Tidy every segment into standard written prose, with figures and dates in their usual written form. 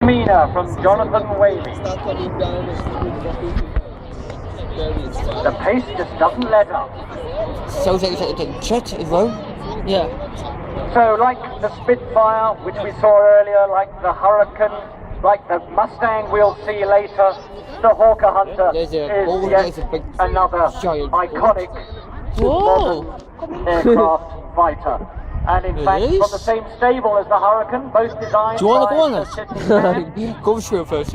Mina from Jonathan Whaley. The pace just doesn't let up. Sounds like it's like a jet as well. Yeah. So like the Spitfire, which we saw earlier, like the Hurricane, like the Mustang we'll see later, the Hawker Hunter is yet another iconic modern aircraft fighter. And in fact, from the same stable as the Hurricane, both designed by the Sydney man. Go through first.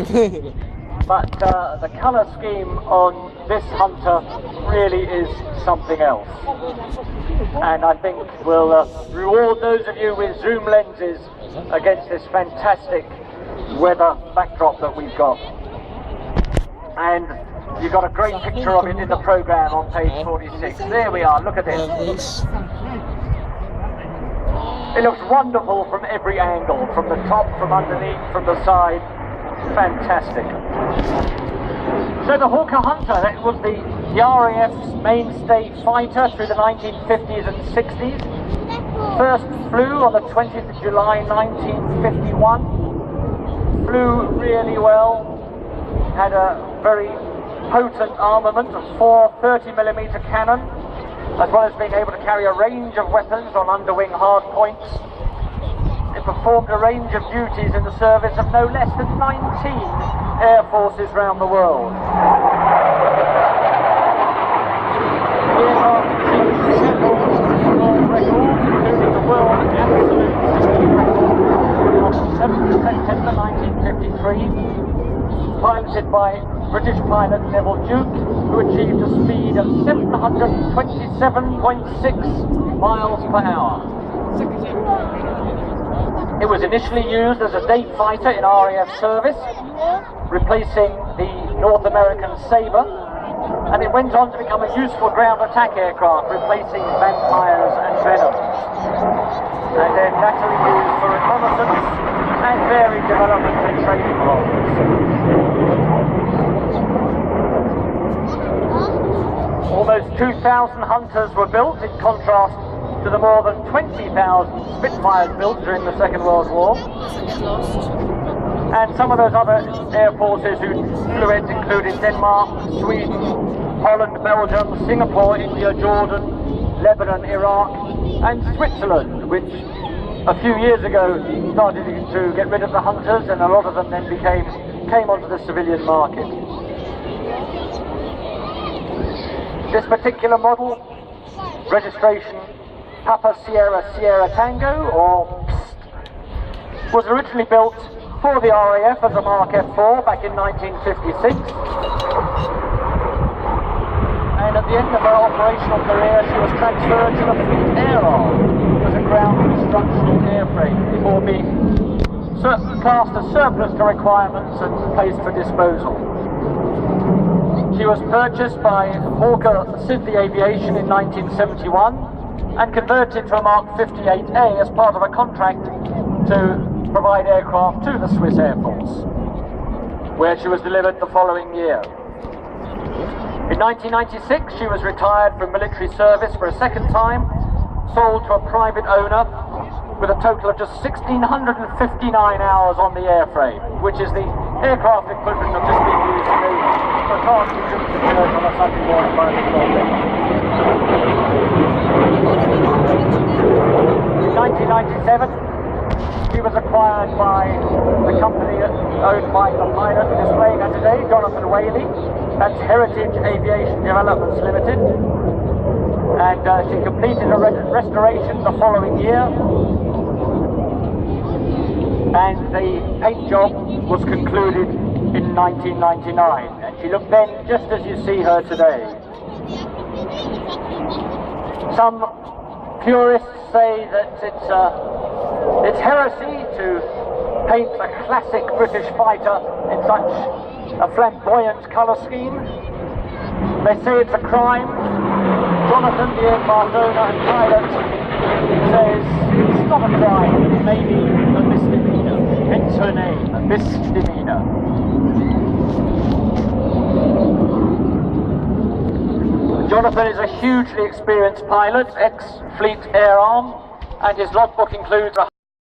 But the colour scheme on this Hunter really is something else. And I think we'll reward those of you with zoom lenses against this fantastic weather backdrop that we've got. And you've got a great picture of it in the programme on page 46. There we are, look at this. It looks wonderful from every angle, from the top, from underneath, from the side. Fantastic. So the Hawker Hunter, that was the RAF's mainstay fighter through the 1950s and 60s. First flew on the 20th of July 1951. Flew really well. Had a very potent armament of 4 30mm cannon, as well as being able to carry a range of weapons on underwing hard points. It performed a range of duties in the service of no less than 19 air forces around the world. The aircraft achieved several world records, including the world absolute speed record on 7th September 1953, piloted by British pilot Neville Duke, who achieved a speed of 727.6 miles per hour. It was initially used as a day fighter in RAF service, replacing the North American Sabre, and it went on to become a useful ground attack aircraft, replacing Vampires and Venoms, and then laterally used for reconnaissance and varied development and training roles. Almost 2,000 Hunters were built, in contrast to the more than 20,000 Spitfires built during the Second World War. And some of those other air forces who flew it included Denmark, Sweden, Holland, Belgium, Singapore, India, Jordan, Lebanon, Iraq, and Switzerland, which a few years ago started to get rid of the Hunters, and a lot of them then came onto the civilian market. This particular model, registration Papa Sierra Sierra Tango, or PST, was originally built for the RAF as a Mark F4 back in 1956. And at the end of her operational career, she was transferred to the Fleet Air Arm as a ground instructional airframe before being classed as surplus to requirements and placed for disposal. She was purchased by Hawker Siddeley Aviation in 1971 and converted to a Mark 58A as part of a contract to provide aircraft to the Swiss Air Force, where she was delivered the following year. In 1996, she was retired from military service for a second time, sold to a private owner with a total of just 1,659 hours on the airframe, which is the aircraft equivalent of just being used today for a car to on a Sunday morning by the clock. In 1997, he was acquired by the company owned by the pilot displaying her today, Jonathan Whaley. That's Heritage Aviation Developments Limited. And she completed a restoration the following year. And the paint job was concluded in 1999. And she looked then just as you see her today. Some purists say that it's heresy to paint a classic British fighter in such a flamboyant colour scheme. They say it's a crime. Jonathan, the aircraft owner and pilot, says it's not a crime, it may be a misdemeanor. Hence her name, a misdemeanor. Jonathan is a hugely experienced pilot, ex-Fleet Air Arm, and his logbook includes